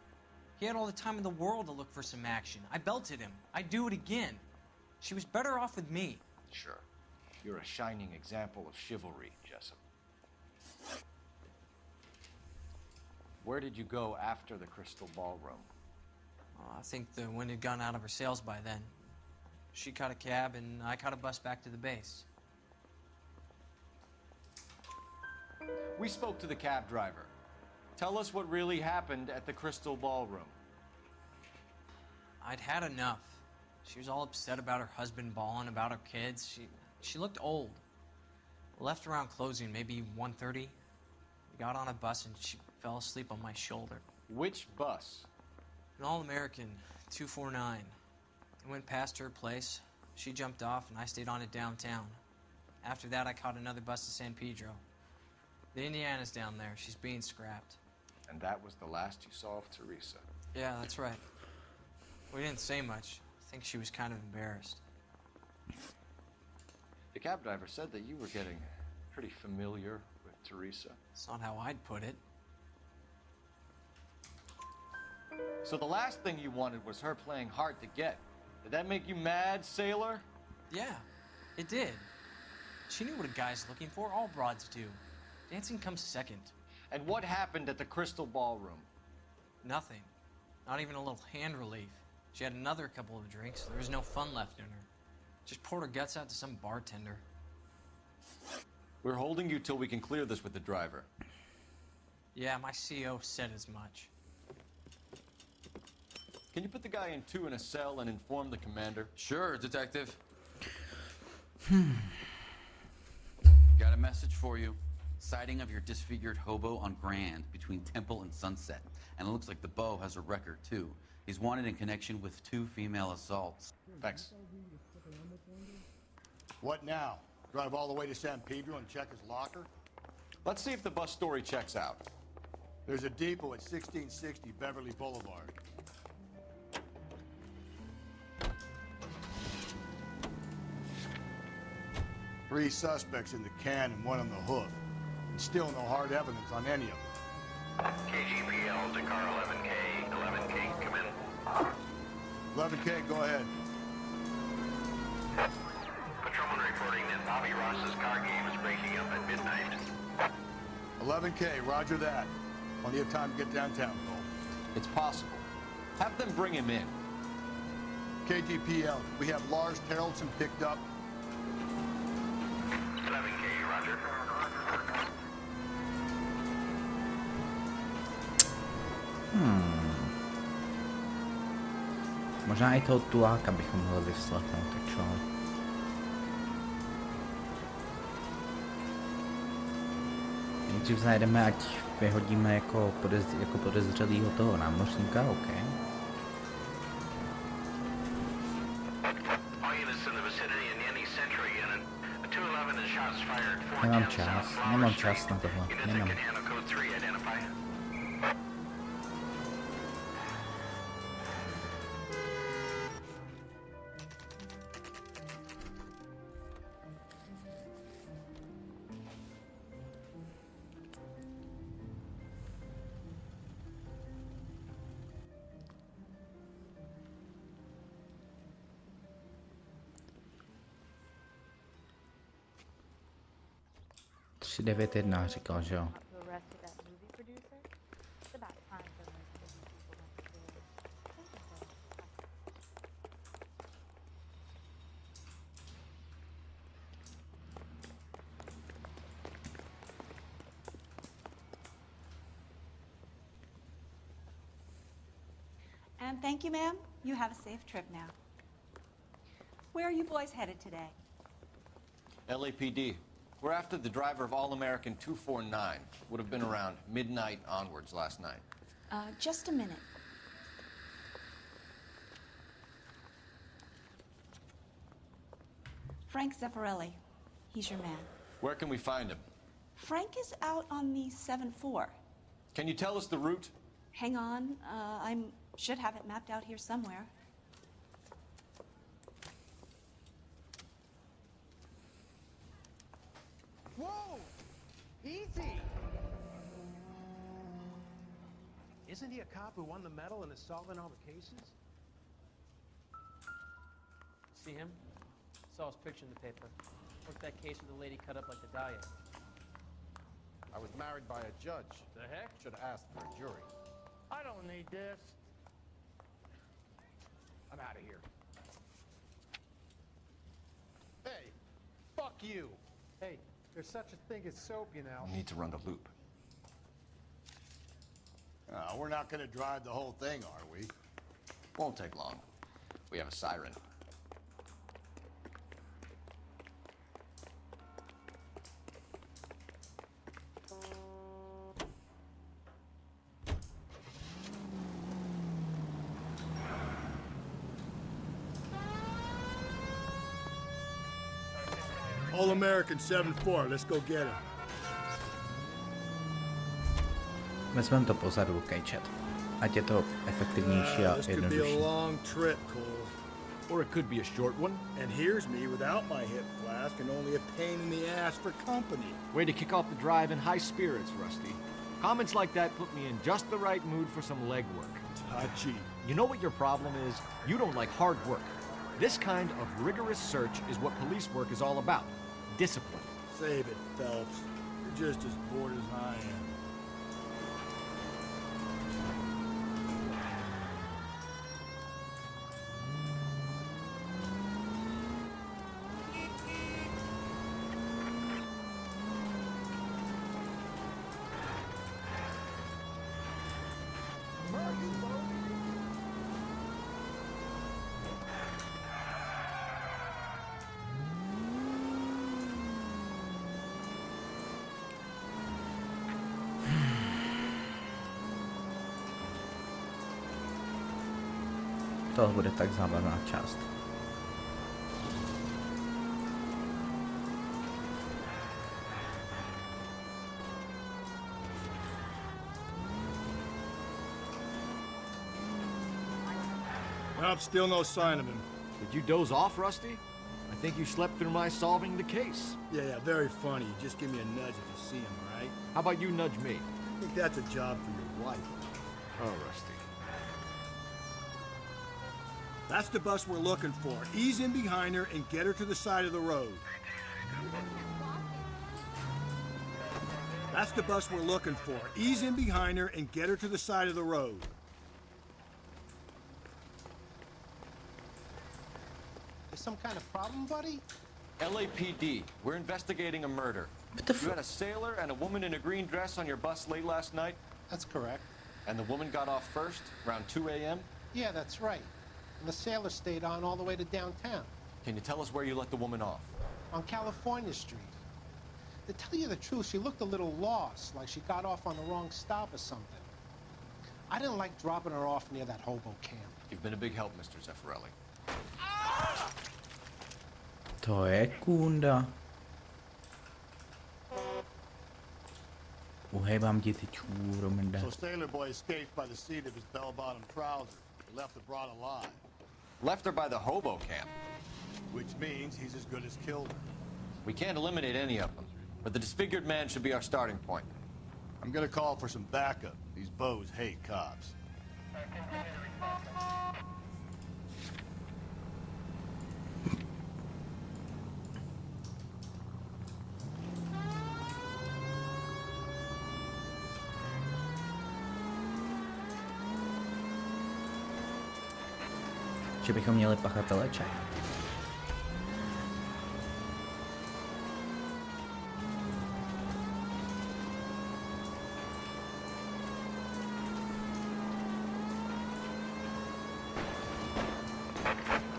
Speaker 15: He had all the time in the world to look for some action. I belted him. I'd do it again. She was better off with me.
Speaker 16: Sure. You're a shining example of chivalry, Jessup. Where did you go after the Crystal Ballroom?
Speaker 15: I think the wind had gone out of her sails by then. She caught a cab and I caught a bus back to the base.
Speaker 16: We spoke to the cab driver. Tell us what really happened at the Crystal Ballroom.
Speaker 15: I'd had enough. She was all upset about her husband bawling about her kids. She looked old. Left around closing, maybe 1:30. We got on a bus and she fell asleep on my shoulder.
Speaker 16: Which bus?
Speaker 15: An All-American, 249. I went past her place. She jumped off and I stayed on it downtown. After that, I caught another bus to San Pedro. The Indiana's down there. She's being scrapped.
Speaker 16: And that was the last you saw of Teresa?
Speaker 15: Yeah, that's right. We didn't say much. I think she was kind of embarrassed.
Speaker 16: The cab driver said that you were getting pretty familiar with Teresa.
Speaker 15: It's not how I'd put it.
Speaker 16: So the last thing you wanted was her playing hard to get. Did that make you mad, sailor?
Speaker 15: Yeah, it did. She knew what a guy's looking for. All broads do. Dancing comes second.
Speaker 16: And what happened at the Crystal Ballroom?
Speaker 15: Nothing. Not even a little hand relief. She had another couple of drinks. There was no fun left in her. Just poured her guts out to some bartender.
Speaker 16: We're holding you till we can clear this with the driver.
Speaker 15: Yeah, my CO said as much.
Speaker 16: Can you put the guy in 2 in a cell and inform the commander?
Speaker 2: Sure, Detective. Got a message for you. Sighting of your disfigured hobo on Grand between Temple and Sunset. And it looks like the Beau has a record, too. He's wanted in connection with 2 female assaults.
Speaker 16: Thanks.
Speaker 14: What now? Drive all the way to San Pedro and check his locker?
Speaker 16: Let's see if the bus story checks out.
Speaker 14: There's a depot at 1660 Beverly Boulevard. Three suspects in the can and one on the hoof. And still no hard evidence on any of them.
Speaker 20: KGPL to car 11K. 11K, come in.
Speaker 14: 11K, go ahead.
Speaker 20: Patrolman reporting that Bobby Ross's car game is breaking up at midnight.
Speaker 14: 11K, roger that. Plenty of time to get downtown, Cole.
Speaker 16: It's possible. Have them bring him in.
Speaker 14: KGPL, we have Lars Terrelson picked up.
Speaker 20: 11K, roger.
Speaker 1: Možná i toho tuláka bychom mohli vyslechnout, tak čo? Nejdřív najdeme, ať vyhodíme jako podezřelýho toho námořníka, OK. Nemám čas na tohle, nemám. Tři 9-1 říkal, že jo?
Speaker 21: And thank you, ma'am. You have a safe trip now. Where are you boys headed today?
Speaker 16: LAPD. We're after the driver of All-American 249. Would have been around midnight onwards last night.
Speaker 21: Just a minute. Frank Zeffirelli. He's your man.
Speaker 16: Where can we find him?
Speaker 21: Frank is out on the 7-4.
Speaker 16: Can you tell us the route?
Speaker 21: Hang on. I should have it mapped out here somewhere.
Speaker 22: Whoa! Easy! Isn't he a cop who won the medal and is solving all the cases?
Speaker 23: See him? Saw his picture in the paper. Worked that case with the lady cut up like the dahlia.
Speaker 22: I was married by a judge.
Speaker 23: The heck?
Speaker 22: Should have asked for a jury. I don't need this. I'm out of here. Hey, fuck you! Hey, there's such a thing as soap, you know.
Speaker 16: We need to run the loop.
Speaker 14: We're not gonna drive the whole thing, are we?
Speaker 16: Won't take long. We have a siren.
Speaker 8: All-American 7-4, let's go get him.
Speaker 1: Vezmeme to pozadu, Kejčet. Ať je to efektivnější a
Speaker 8: This could be
Speaker 1: jednodušší.
Speaker 8: a long trip, Cole.
Speaker 9: Or it could be a short one.
Speaker 8: And here's me without my hip flask and only a pain in the ass for company.
Speaker 9: Way to kick off the drive in high spirits, Rusty. Comments like that put me in just the right mood for some legwork.
Speaker 8: Tachi.
Speaker 9: You know what your problem is? You don't like hard work. This kind of rigorous search is what police work is all about. Discipline.
Speaker 8: Save it, Phelps. You're just as bored as I am.
Speaker 1: Tohle bude tak zábavná část.
Speaker 8: Cops, still no sign of him.
Speaker 9: Did you doze off, Rusty? I think you slept through my solving the case.
Speaker 8: Yeah, very funny. Just give me a nudge if you see him, all right?
Speaker 9: How about you nudge me?
Speaker 8: I think that's a job for your wife.
Speaker 9: Oh, Rusty.
Speaker 8: That's the bus we're looking for. Ease in behind her and get her to the side of the road. That's the bus we're looking for. Ease in behind her and get her to the side of the road.
Speaker 22: There's some kind of problem, buddy?
Speaker 16: LAPD. We're investigating a murder. You had a sailor and a woman in a green dress on your bus late last night?
Speaker 22: That's correct.
Speaker 16: And the woman got off first, around 2 a.m.?
Speaker 22: Yeah, that's right. And the sailor stayed on all the way to downtown.
Speaker 16: Can you tell us where you let the woman off?
Speaker 22: On California Street. To tell you the truth, she looked a little lost, like she got off on the wrong stop or something. I didn't like dropping her off near that hobo camp.
Speaker 16: You've been a big help, Mr. Zeffirelli.
Speaker 1: To je kunda. Uhejbám ti ty čůro, mende.
Speaker 14: So Sailor Boy escaped by the seat of his bell-bottom trousers. He left the broad alive.
Speaker 16: Left her by the hobo camp.
Speaker 14: Which means he's as good as killed her.
Speaker 16: We can't eliminate any of them, but the disfigured man should be our starting point.
Speaker 14: I'm gonna call for some backup. These bows hate cops.
Speaker 1: Že bychom měli pachatele čaj.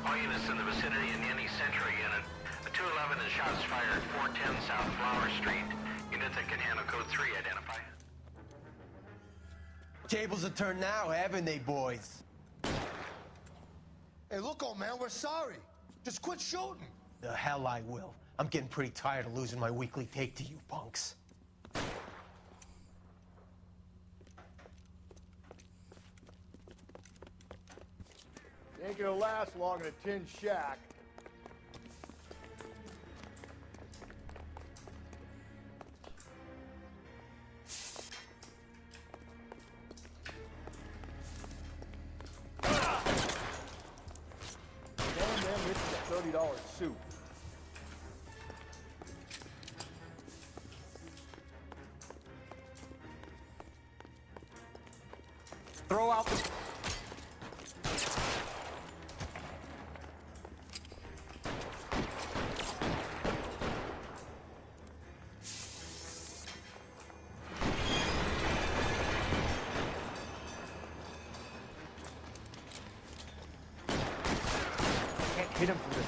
Speaker 5: All units in the vicinity in any Central unit. A 211 and shots fired 410 South Flower Street. Units that can handle code 3 identify.
Speaker 6: Tables have turned now, haven't they, boys?
Speaker 19: Hey, look, old man, we're sorry. Just quit shooting.
Speaker 6: The hell I will. I'm getting pretty tired of losing my weekly take to you punks.
Speaker 14: You ain't gonna last long in a tin shack. $30 suit.
Speaker 6: Throw out the... Can't hit him from this.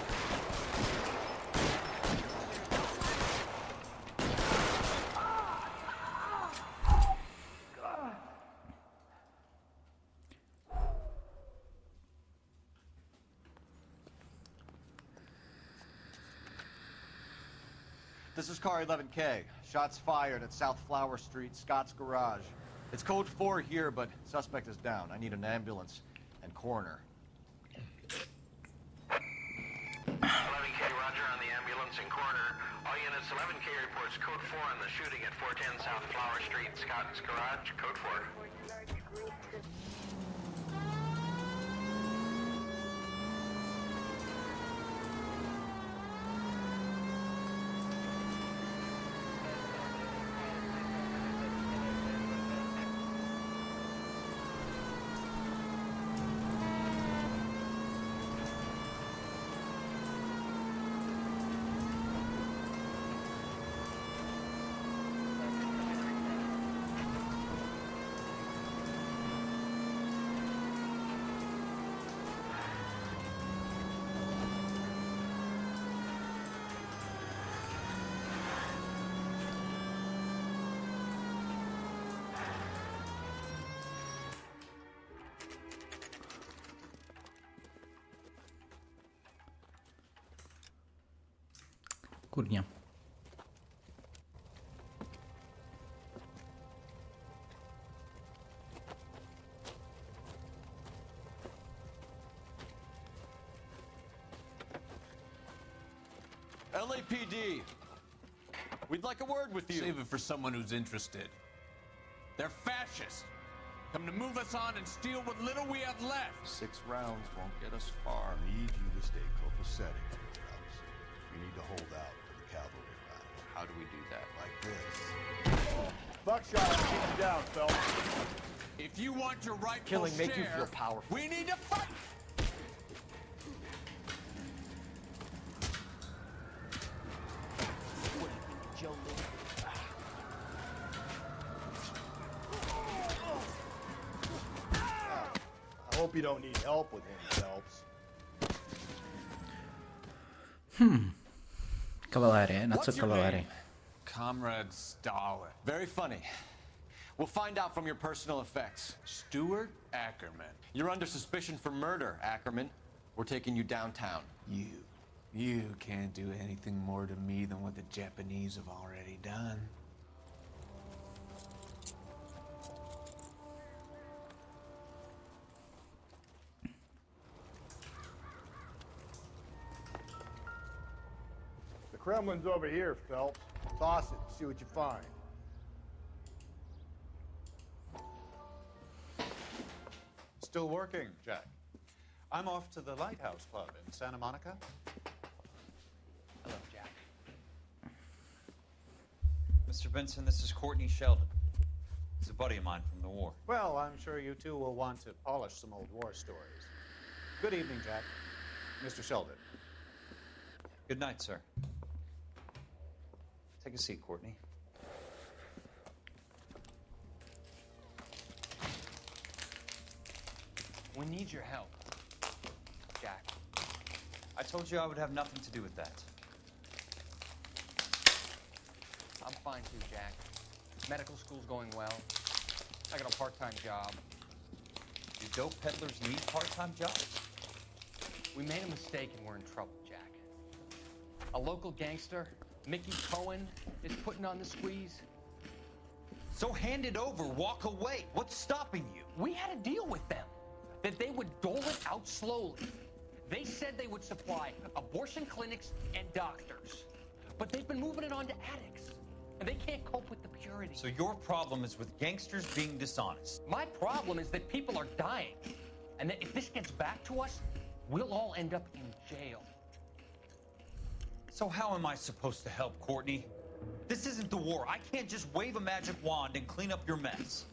Speaker 16: This is car 11K. Shots fired at South Flower Street, Scott's Garage. It's code 4 here, but suspect is down. I need an ambulance and coroner.
Speaker 5: 11K, roger on the ambulance and coroner. All units, 11K reports code 4 on the shooting at 410 South Flower Street, Scott's Garage, code 4.
Speaker 1: Kurňa.
Speaker 16: LAPD. We'd like a word with you.
Speaker 4: Save it for someone who's interested. They're fascists. Come to move us on and steal what little we have left.
Speaker 16: 6 rounds won't get us far.
Speaker 14: I need you to stay copacetic, Phelps. You need to hold out for the cavalry rally.
Speaker 16: How do we do that?
Speaker 14: Like this. Buckshot, keep him down, Phelps.
Speaker 4: If you want your rightful
Speaker 16: Killing
Speaker 4: share,
Speaker 16: make you feel powerful.
Speaker 4: we need to fight.
Speaker 14: I hope you don't need help with him, Phelps.
Speaker 1: Kavalérie, na co kavalérie?
Speaker 4: Comrade Stalin.
Speaker 16: Very funny. We'll find out from your personal effects.
Speaker 4: Stuart Ackerman.
Speaker 16: You're under suspicion for murder, Ackerman. We're taking you downtown.
Speaker 4: You can't do anything more to me than what the Japanese have already done.
Speaker 14: The Kremlin's over here, Phelps. Toss it, see what you find.
Speaker 7: Still working, Jack. I'm off to the Lighthouse Club in Santa Monica.
Speaker 12: Hello, Jack. Mr. Benson, this is Courtney Sheldon. He's a buddy of mine from the war.
Speaker 7: Well, I'm sure you two will want to polish some old war stories. Good evening, Jack. Mr. Sheldon.
Speaker 12: Good night, sir. Take a seat, Courtney. We need your help, Jack. I told you I would have nothing to do with that.
Speaker 24: I'm fine too, Jack. Medical school's going well. I got a part-time job.
Speaker 12: Do dope peddlers need part-time jobs?
Speaker 24: We made a mistake and we're in trouble, Jack. A local gangster, Mickey Cohen, is putting on the squeeze.
Speaker 12: So hand it over, walk away. What's stopping you?
Speaker 24: We had a deal with them that they would dole it out slowly. They said they would supply abortion clinics and doctors, but they've been moving it on to addicts, and they can't cope with the purity.
Speaker 12: So your problem is with gangsters being dishonest.
Speaker 24: My problem is that people are dying, and that if this gets back to us, we'll all end up in jail.
Speaker 12: So how am I supposed to help, Courtney? This isn't the war. I can't just wave a magic wand and clean up your mess.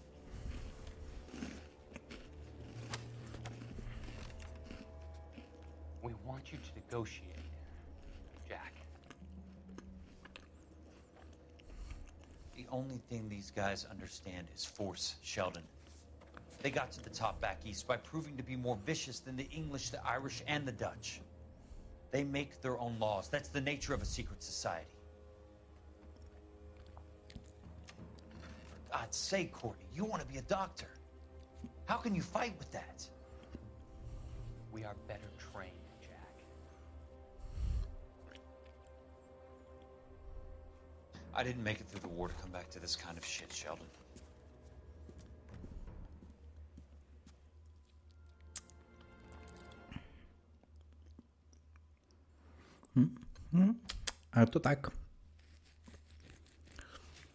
Speaker 24: We want you to negotiate, Jack.
Speaker 12: The only thing these guys understand is force, Sheldon. They got to the top back east by proving to be more vicious than the English, the Irish, and the Dutch. They make their own laws. That's the nature of a secret society. For God's sake, Courtney, you want to be a doctor. How can you fight with that?
Speaker 24: We are better trained, Jack.
Speaker 12: I didn't make it through the war to come back to this kind of shit, Sheldon.
Speaker 1: A je to tak.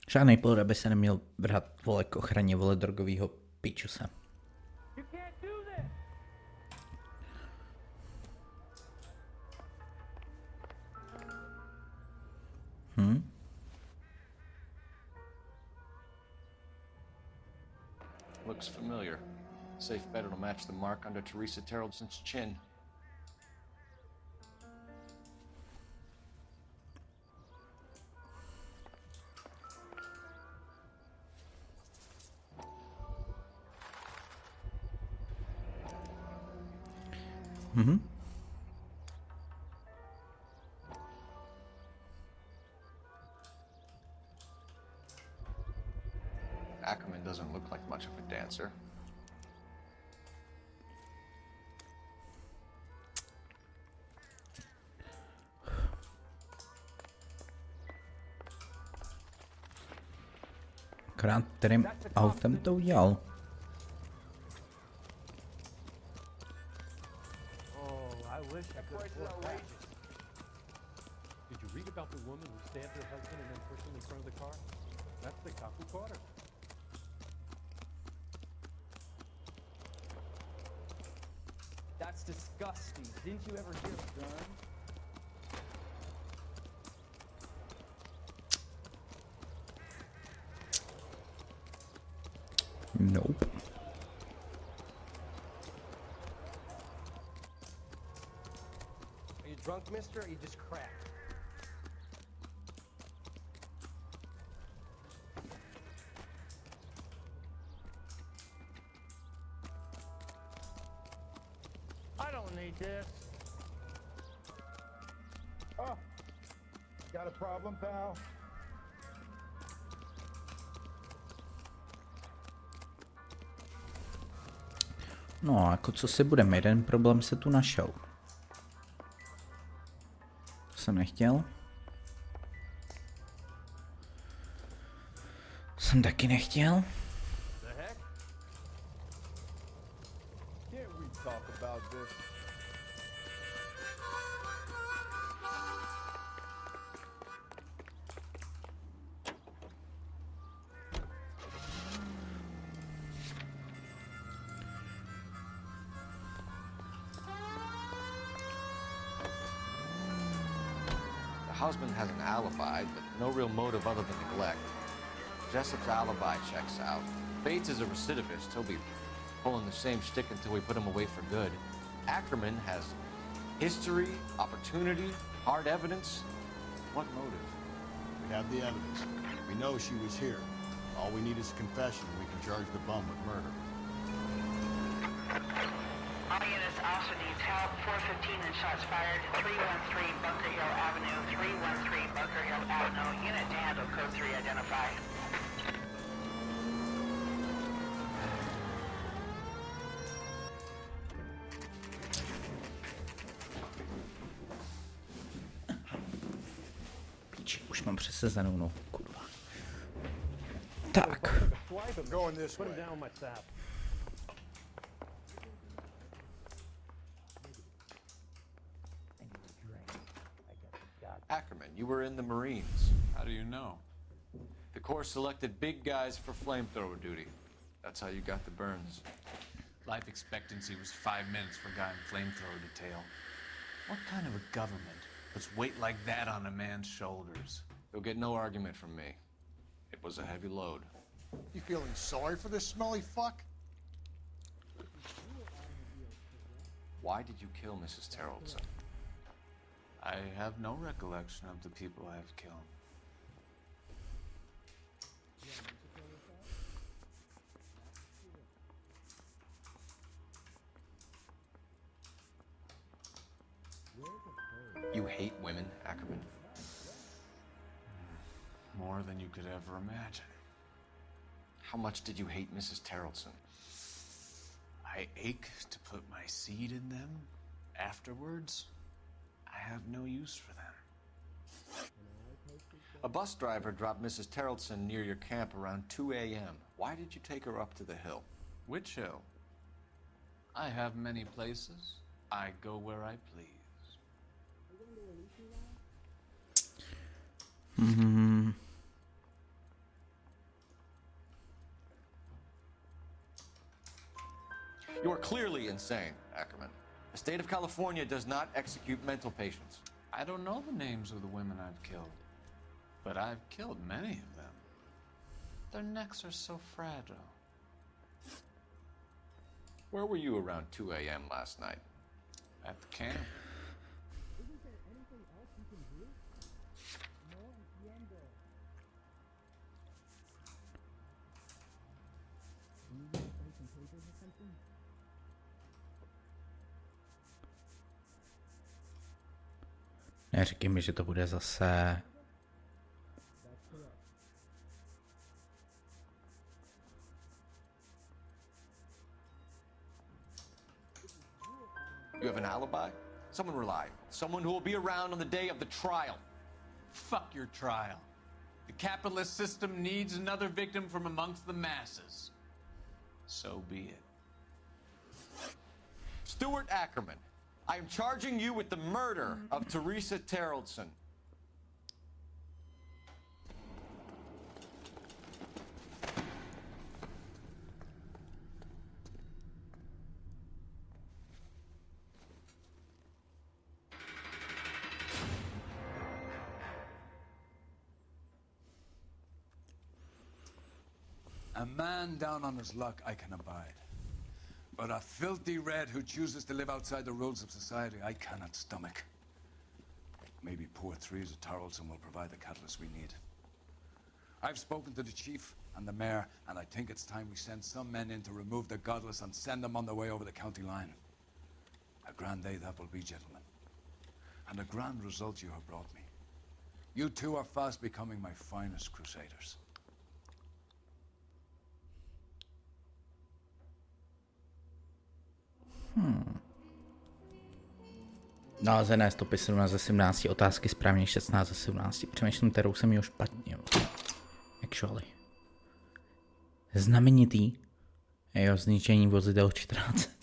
Speaker 1: Žádnej plod, aby se neměl brát, vole, k ochraně, vole, drogovýho pičuse.
Speaker 16: Looks familiar. Safe bet it'll match the mark under Teresa Terrelson's chin.
Speaker 1: Mhm.
Speaker 16: Ackerman doesn't look like much of a dancer.
Speaker 1: Akorát kterým autem to udělal?
Speaker 22: Did you read about the woman
Speaker 3: stabbed her husband and then pushed him in front of the car? That's the cop who caught her.
Speaker 24: That's disgusting. Didn't you ever hear of guns?
Speaker 1: Nope.
Speaker 13: Are you drunk, mister, or are you just cracked?
Speaker 19: I don't need this. Oh, got a problem, pal?
Speaker 1: No, jako co si budeme, jeden problém se tu našel. To jsem nechtěl. Jsem taky nechtěl.
Speaker 19: Can't we talk about this?
Speaker 16: The husband has an alibi, but no real motive other than neglect. Jessup's alibi checks out. Bates is a recidivist. He'll be pulling the same shtick until we put him away for good. Ackerman has history, opportunity, hard evidence. What motive?
Speaker 14: We have the evidence. We know she was here. All we need is a confession. We can charge the bum with murder.
Speaker 10: All units also needs help. 415 and shots fired. 313 Bunker Hill Avenue. 313 Bunker Hill Avenue. Unit to handle code 3 identify.
Speaker 1: Píči, už mám přesezanou, no, kurva. Tak.
Speaker 19: Going this
Speaker 3: Put
Speaker 19: way.
Speaker 3: him down my sap.
Speaker 16: Ackerman, you were in the Marines.
Speaker 11: How do you know?
Speaker 16: The Corps selected big guys for flamethrower duty. That's how you got the burns.
Speaker 11: Life expectancy was 5 minutes for a guy in flamethrower detail. What kind of a government puts weight like that on a man's shoulders?
Speaker 16: You'll get no argument from me. It was a heavy load.
Speaker 14: You feeling sorry for this smelly fuck?
Speaker 16: Why did you kill Mrs. Terrellson?
Speaker 11: I have no recollection of the people I have killed.
Speaker 16: You hate women, Ackerman?
Speaker 11: More than you could ever imagine.
Speaker 16: How much did you hate Mrs. Terrellson?
Speaker 11: I ache to put my seed in them. Afterwards, I have no use for them.
Speaker 16: A bus driver dropped Mrs. Terrellson near your camp around 2 a.m. Why did you take her up to the hill?
Speaker 11: Which hill? I have many places. I go where I please.
Speaker 1: Hmm.
Speaker 16: You are clearly insane, Ackerman. The state of California does not execute mental patients.
Speaker 11: I don't know the names of the women I've killed, but I've killed many of them. Their necks are so fragile.
Speaker 16: Where were you around 2 a.m. last night?
Speaker 11: At the camp.
Speaker 1: Neříkej mi, že to bude zase...
Speaker 16: You have an alibi? Someone reliable. Someone who will be around on the day of the trial.
Speaker 11: Fuck your trial. The capitalist system needs another victim from amongst the masses. So be it.
Speaker 16: Stuart Ackerman, I am charging you with the murder of Teresa Terrellson.
Speaker 2: A man down on his luck I can abide. But a filthy red who chooses to live outside the rules of society, I cannot stomach. Maybe poor Threes of Tarleton will provide the catalyst we need. I've spoken to the chief and the mayor, and I think it's time we send some men in to remove the godless and send them on their way over the county line. A grand day that will be, gentlemen. And a grand result you have brought me. You two are fast becoming my finest crusaders.
Speaker 1: Nalezené stopy 17 ze 17, otázky správně 16 ze 17. Přemýšlím, kterou jsem měl špatně. Actually. Znamenitý. Jo, zničení vozidel 14.